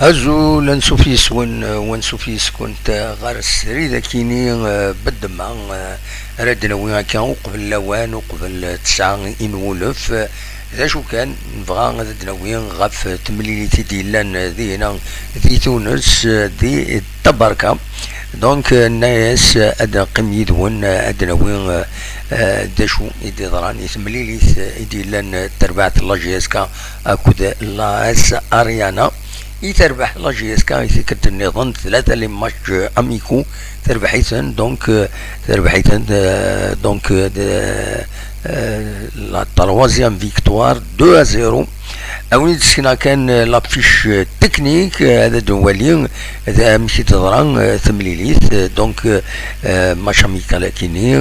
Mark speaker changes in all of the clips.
Speaker 1: ازو لنسوفيس ونسوفيس كنت غارس ريدا كيني بدما ردنا وين كان قبل لوان وقبل تسعة إنولف ذا شو كان نبغى ردنا وين غف تمليليتي ديالنا ذينا ذي تونس ذي التبركة دونك الناس ادنا قميدون ادنا وين داشو يدي ضراني تمليليت ديالنا تربعت لاجيسكا اكود لاس اريانا يتربح لاجيسكا يثكت النظام ثلاثة لي ماتش اميكو تربحيتن دونك لا تروازيام فيكتوار 2-0 اوني تسكنا كان لابفيش تكنيك هذا دولي هذا مشي تضران ثمليليت دونك ماتش اميكال كيني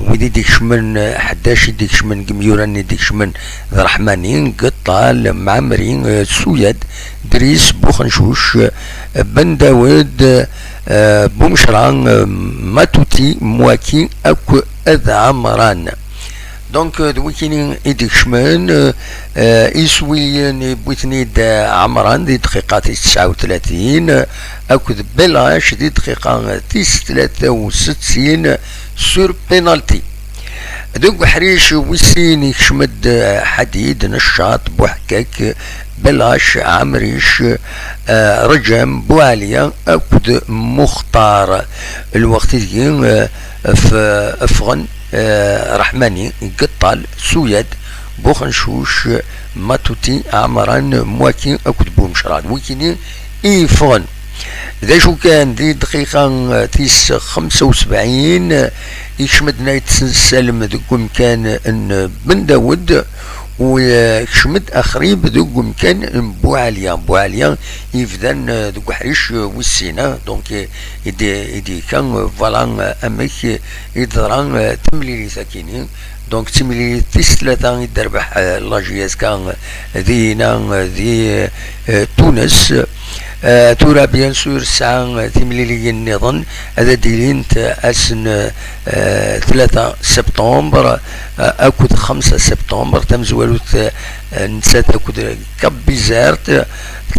Speaker 1: ودي ديكش من 11 ديكش من قميوراني ديكش من الرحمانين قطال معمرين سويد دريس بوخنشوش بن داود بومشران ماتوتي مواكي اكو اذ عمران دونك دويكيني ايديك شمان يسوي بوتنيد عمران دي دقيقة 39 اكد بلاش دي دقيقة 63 سور بينالتي دوك حريش ويسين يشمد حديد نشاط بوحكاك بلاش عمريش رجم بواليا اكد مختار الوقت في افغان رحماني قطال سويد بوخنشوش ماتوتي عمران مواكي اكد بومشران ويكيني ايفون ذا شو كان دي دقيقة 75 يشمد نايت سلم دقم كان ان بن داود وشمد اخريب دقم كان بوعليا يفدان دقو حريش والسينا دونك يدي كان فالان امك يدران تمليلي ساكينين دونك تمليلي 3 يدربح لاجياس كان ذينا ذي تونس تورا بيان سور ساعة تمليلي النظام هذا ديلينت اسن 3 سبتمبر اكد 5 سبتمبر تمزولوت نسات اكد كابيزارت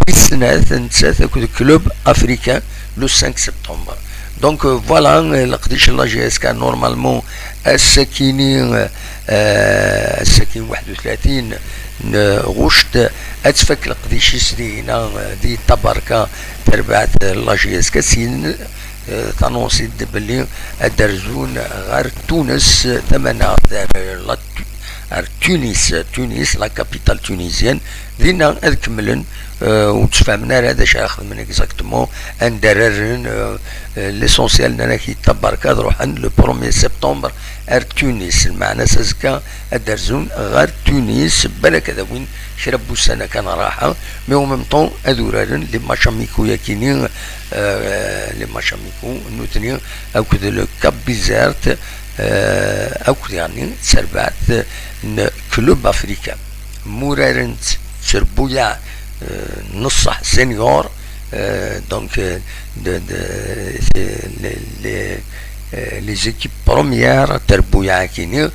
Speaker 1: تسنات نسات اكد كلوب افريكان لو 5 سبتمبر دونك فوالا لقديش لاجيس كان نورمالمون السكينين السكين 31 غشت اتفك لقديش سدينا دي تبركة تربعت لاجيس كاسين تنوصي بلي الدرزون غير تونس ثمنا تونس لا كابيتال تونيزيان دينا اكملن وتفهمنا هذا شي ياخذ من اكزاكتومون اندررن ليسونسيال نانا كي تبارك روح لو 1 سبتمبر ار تونس المعنى سازكا الدرزون غير تونس بالك هذا وين شربوا سنه كان راحه مي او ميم طون ادورارن لي ماشاميكو ياكينين لي ماشاميكو نوتني او كذا لو كاب بيزارت او يعني سربات كلوب افريكا مورارنت سربويا نصح سينيور دونك لي زيكيب بروميير تربويا كيني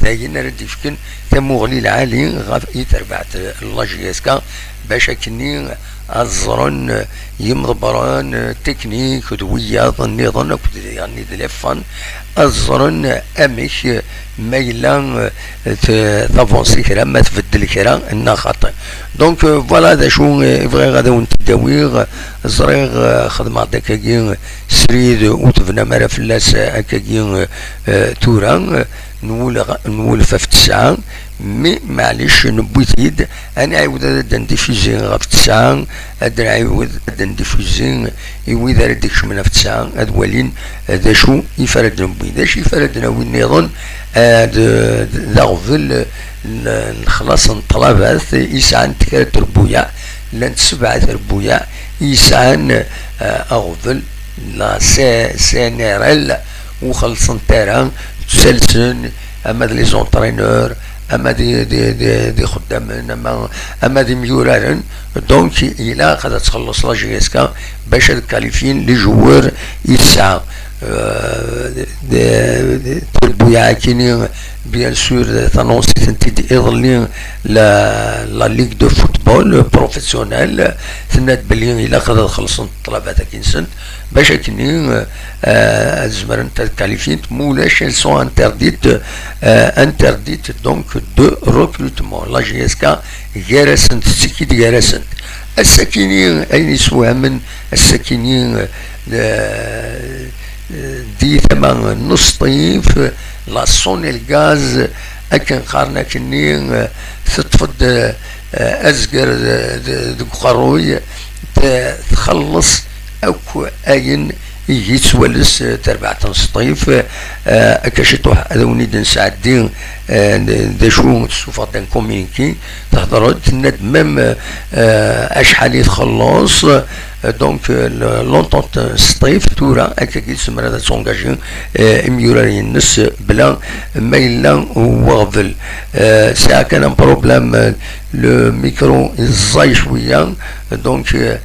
Speaker 1: داينا ردي فكن تموغلي العالي غاف يتربعت اللاجياسكا باش كني الزرن يمضبران تكنيك دويا ظني يعني دلفان الزرن امش ميلان تافونسي كرا ما تبدل كرا انها خطا دونك فوالا ذا شو فغي غادا ونت داويغ زريغ خدمة داكاكين سريد وتفنا مرا فلاس هكاكين توران نول في 9 مي معليش نبوتيد انا عاود هذا نديفيزي غف 9 هذا عاود نديفيزي يويد رديكش من في 9 هاد ولين هذا شو يفرد نبوي ذا شي يفردنا وين يظن ذا غفل نخلص نطلبات يسعن تكرت ربويا لان 7 ربويا يسعن اغفل لا سينيرال وخلصن تيران تسلسن اما لي زونترينور اما دي خدام اما دي ميورارن دونك الى قد تخلص لاجيسكا باش الكاليفين لي جوار يسعى تربويا كيني بيان سور تانونسي تنتي ايضا لا ليغ دو فوتبول بروفيسيونيل تناد بلي الا قدر خلصن الطلبات كينسن باش كيني زمر انت كاليفيت مولاش elles sont interdites donc de recrutement. La GSK جارسنت سكيت جارسنت السكينين أين يسوى من السكينين دي ثمان نص طيف لاصون الغاز أكن قارنا كنين تطفد أزقر دقروي تخلص أكو أين يتولس تربع تنصطيف أكشتو هذوني دن ساعدين دشو تشوف دن كومينيكي تهضروا تند ميم أشحال يتخلص دونك لونطونت سطيف تورا أكا كيتسمر هذا تونجاجين إميوراري النس بلا ميلا وغفل ساعة كان بروبلام لو ميكرو زاي شوية دونك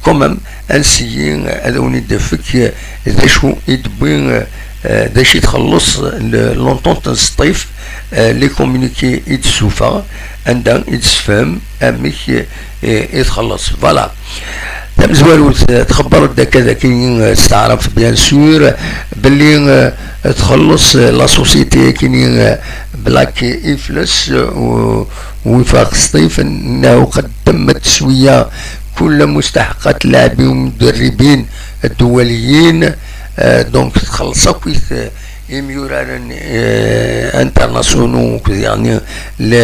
Speaker 1: كومم انسيين هذوني دفك داشو يدبين داش يتخلص لونطونت نسطيف لي كومونيكي يتسوفا عندها يتسفهم اميك يتخلص فوالا تم زوالو تخبر كذا كاين استعرف بيان سور باللي تخلص لا سوسيتي كاين بلاك إفلس ووفاق سطيف انه قد تم تسويه كل مستحقات اللاعبين والمدربين الدوليين دونك تخلصوا كويس يميوران انترناسيونو يعني ل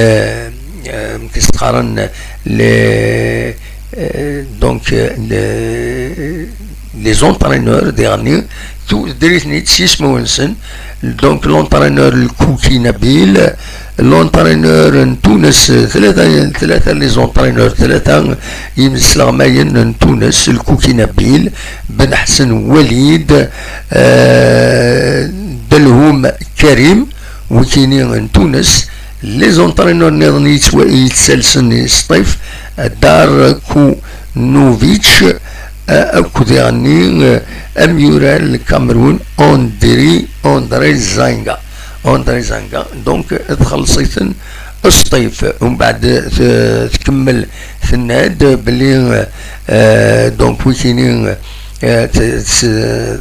Speaker 1: كيستقارن ل دونك لي زونترينور ديرني تو دريتني تسيسمو نسن دونك لونترينور الكوكي نبيل لونترينور تونس ثلاثة لي زونترينور ثلاثة يمسلغ ماين تونس الكوكي نبيل بن حسن وليد دلهم كريم وكيني تونس لي زونترينور نظن يتسلسن سطيف دار كونوفيتش اكو يعني اميورال الكاميرون اندري زانغا دونك تخلصيتن الصيف ومن بعد تكمل في الناد بلي دونك ويكينين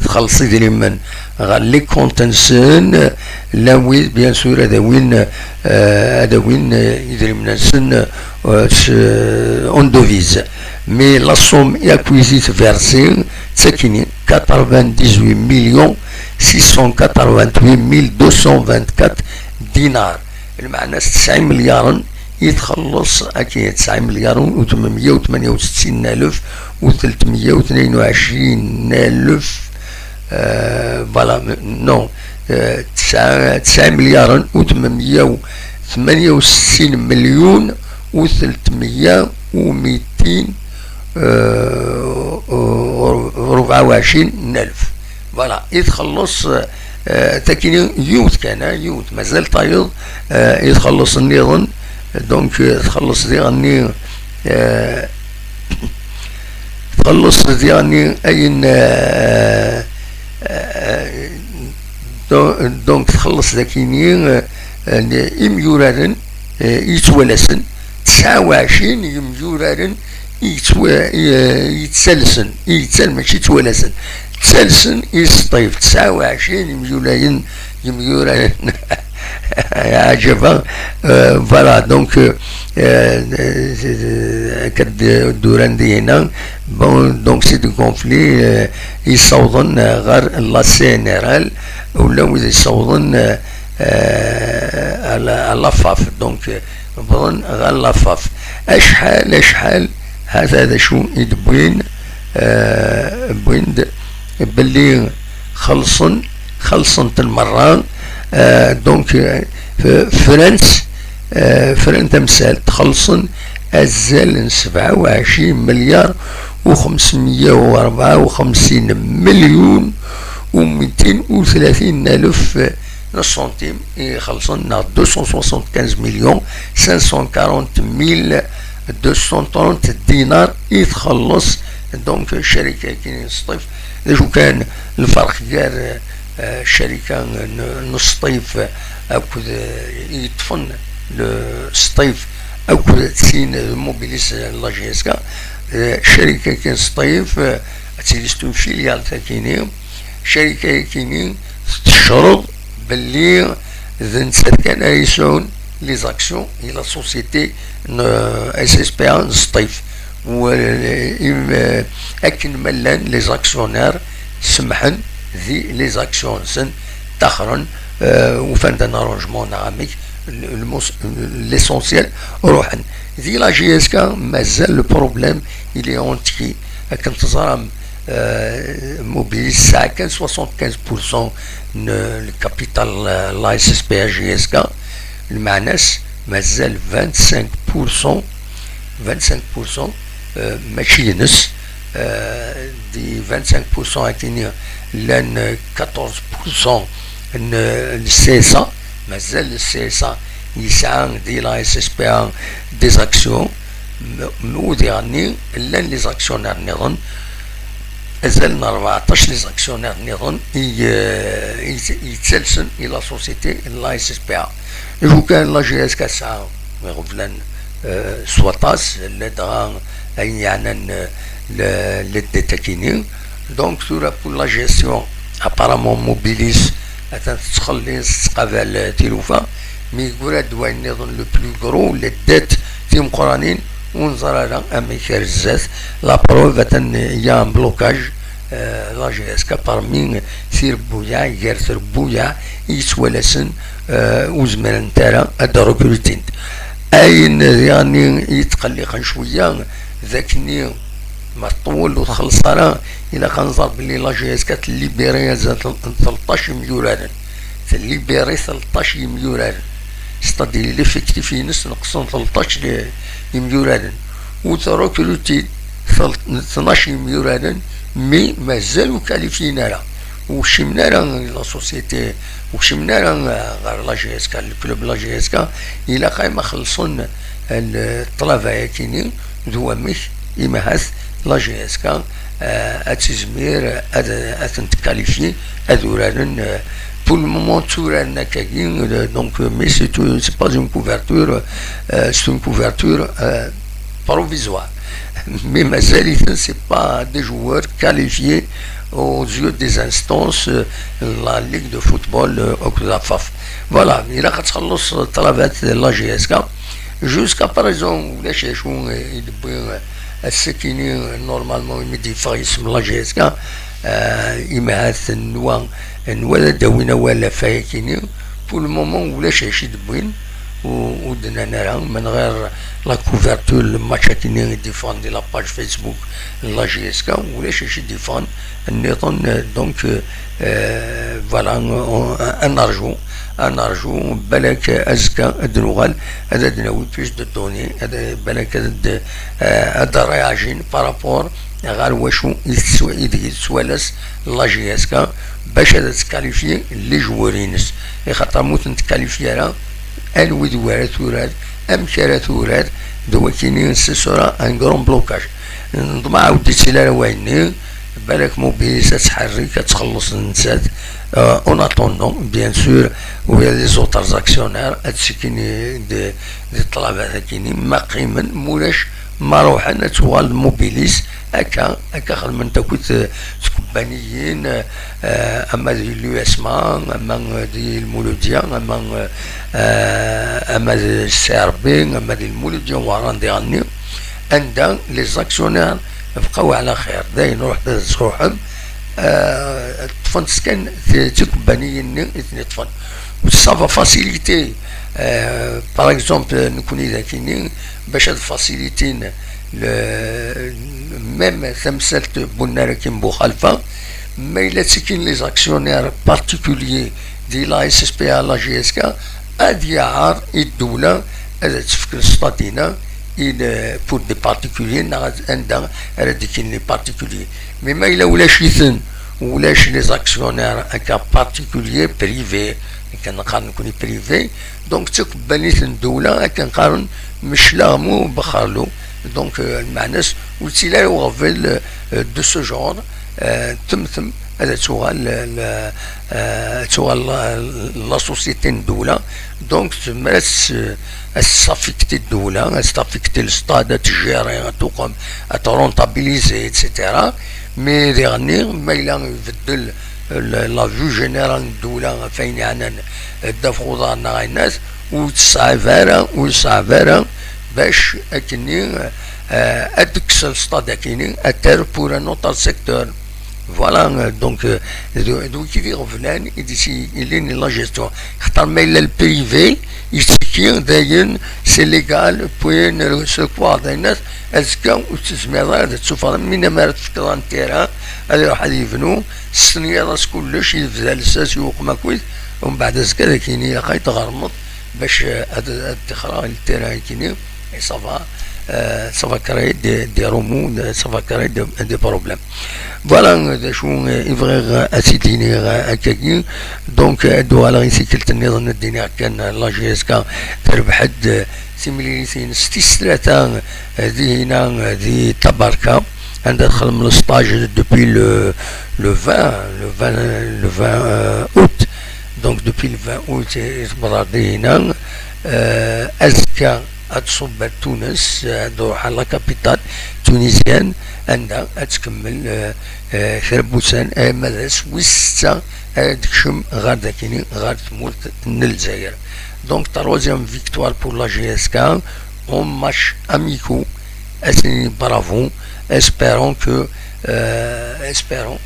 Speaker 1: تخلصي ديالي من غالي كونتنسن لا وين بيان سور هذا وين يدري من السن اون دوفيز مي لا سوم اكويزيت فيرسي تسكينين 98 مليون 688,224 دينار المعنى 9 مليار يتخلص أكيد 9 مليار و868 ألف و322 ألف فوالا نو 9 مليار و868 مليون و300 و224 ألف فوالا يتخلص تاكين يوت كان يوت مازال طايض يتخلص النظام دونك تخلص ديالني تخلص ديالني اين دونك تخلص داكيني يميورارن يتولسن 29 يميورارن يتسلسن ماشي يتولسن تسلسن يسطيف 29 يميورارن عجبا فوالا دونك كد الدوران دي هنا بون دونك سي دو كونفلي يصوضن غير لا سينيرال ولاو يصوضن على لافاف دونك بون غير لافاف اشحال هذا شو يدبوين بويند باللي خلصن المرة دونك فرنسا تمثال تخلصن أزال 27 مليار و554 مليون و230 ألف سنتيم يخلصن 275 مليون 540,230 دينار يتخلص دونك الشركة كاين سطيف جو كان الفرق كار الشركة نص طيف أو يطفن السطيف أو تسين موبيليس لاجيسكا الشركة كان سطيف تيلستون فيليال تاكيني شركة كيني تشرط باللي ذن كان يسعون لي زاكسيون الى سوسيتي اس اس بي ان سطيف و اكن ملان لي زاكسيونير سمحن ذي لي زاكسيون سن تخرن وفان دان ارونجمون نعميك ليسونسيال روحن ذي لا جي اس كا مازال لو بروبليم الي اونتي كنت تزرم موبيليز ساعة كان 75% الكابيتال لا اس اس بي جي اس كا المعناس مازال 25% ماشي نص دي 25% هكيني لان 14% السي اس ا مازال السي اس ا يسعى دي لا اس اس بي دي زاكسيون ودي غني لان لي زاكسيونير نظن ازالنا 14 لي زاكسيونير نظن يتسلسل الى سوسيتي لا اس اس بي جو كان لا جي اس كاسعة غفلان سواتاس اللي دغا يعني للديتاكيني دونك ثورا بول لا جيستيون ابارامون موبيليس تخلي قبل تيلوفا مي يقول دوين نظن لو بلو كرو للدات في مقرانين ونظر على اميكار الزات لا بروف يا بلوكاج لا جي اس كا بارمي سير بويا غير بويا يتولسن وزمان تاعها هذا ركروتين اين يعني يتقلق شويه ذاكني ما طول وتخلص راه الى كنظر بلي لا جي اس كات ليبيري 13 مليون ليبيري 13 مليون ستادي ليفيكتيف نص نقصون 13 مليون وتركروتين 12 مليون مي مازالوا كاليفينا راه وشمنا لا سوسيتي وشمنا غير لا جي اس كا الكلوب لا جي اس كا الى قايمه خلصون الطلبه كاينين ذو مش يمهث لا جي اس كا اتزمير اتنتكاليفي اذوران pour le moment توران كاين donc mais c'est pas une couverture c'est une couverture provisoire mais mazal c'est pas des joueurs qualifiés aux yeux des instances la Ligue de football au CLAFAF. Voilà, il a خلص طلبات لا جي اس كا jusqu'à présent ولا شاشون يدبر السكيني نورمالمون يمدي فايس لا جي اس كا يمهث النوا داوينا ولا فايكيني pour le moment ولا شاش يدبرين ودنا نرى من غير لا كوفرتور الماتش كيني ديفون دي لا باج فيسبوك لا جي اس كا ولا شي ديفون النظام دونك فوالا نرجو بالك ازكى الدروغال هذا دناوي بيش دو دوني هذا بالك هذا رياجين بارابور غير واشو يتسوالس لا جي اس كا باش هذا تكاليفي لي جوارينس خاطر موت نتكاليفي راه الويد وارد وراد امشارات وراد دوكيني نسسورا ان كرون بلوكاج نضمع عاودي تسيلا ويني بالك موبيليس تحرك تخلص النسات اون اتوندون بيان سور ويا لي زوتر زاكسيونير هادشي دي الطلبات كاينين ما قيما مولاش ما روحنا توال موبيليس هكا خدمن تاكوت كومبانيين اما دي لو اسما اما دي المولوديا اما دي السيربي اما دي المولوديا واران دي غني عندها لي زاكسيونير بقاو على خير داين روح روحهم طفن سكن تي كومبانيين طفن وصافا فاسيليتي باغ اكزومبل نكوني ذاكيني باش هاد فاسيليتين ميم ثمثلت بنار كيم بو خلفه ما الا تسكين لي زاكسيونير بارتيكوليي دي لا اس اس بي لا جي اس كا هادي عار الدوله هذا تفكر ستاتينا il pour des particuliers عندها هادي كاين لي بارتيكوليي مي ما الا ولاش يثن ولاش لي زاكسيونير هكا بارتيكوليي بريفي كنقارن نكوني بريفي دونك تقبلنيت الدوله كنقارن مش لامو بخارلو دونك المعناس وتي لا يغفل دو سو جور ثم هذا تغال لا سوسيتي الدولة دونك تمارس استافيكتي الدولة استافيكتي الستاد تجاري تقوم ترونتابيليزي اتسيتيرا مي ديغني ما إلا يبدل لا فيو جينيرال الدولة فين يعني دافعو دارنا الناس وتصعفارا باش اكني ادكس الستاد اكني اتر بور ان اوتر سيكتور. Voilà, donc il est revenu, il est la gestion. Quand le privé, il d'ailleurs, c'est légal, pour se croire dans les est-ce que tu me dis de se faire minimum dans le terrain, alors il est venu, c'est une school, il faisait le sas, il a fait بعد ذلك كيني لقيت غرمط باش تخرج التيران كيني ça va créer des remous, ça va créer des problèmes. Voilà, je suis ouvrir à ces dîners à quelqu'un. Donc, doit la récycler dans le dîner كان la GSK تربح سيميليسين ستيستراتان هنا دي تباركا عندها دخل من الستاج depuis le 20 août. Donc, depuis le 20 août, يتبرد هنا أزكى تصب تونس تروح على كابيتال تونسيان عندها تكمل خربوسان مدرس وستا تكشم غير داكيني غير تموت الجزائر. دونك تروزيام فيكتوار بور لا جي اس كا اون ماتش اميكو اسني برافو اسبيرون كو اسبيرون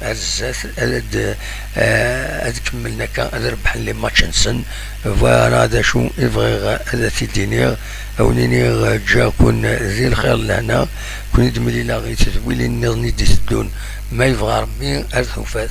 Speaker 1: كملنا كا ربح لي ماتش نسن فوالا هذا شو يبغي هذا تيدينير او نينير جا كون زي الخير لهنا كون يدملي لا غير تتويلي نظني دي الدون ما يبغى ربي ارثو فات.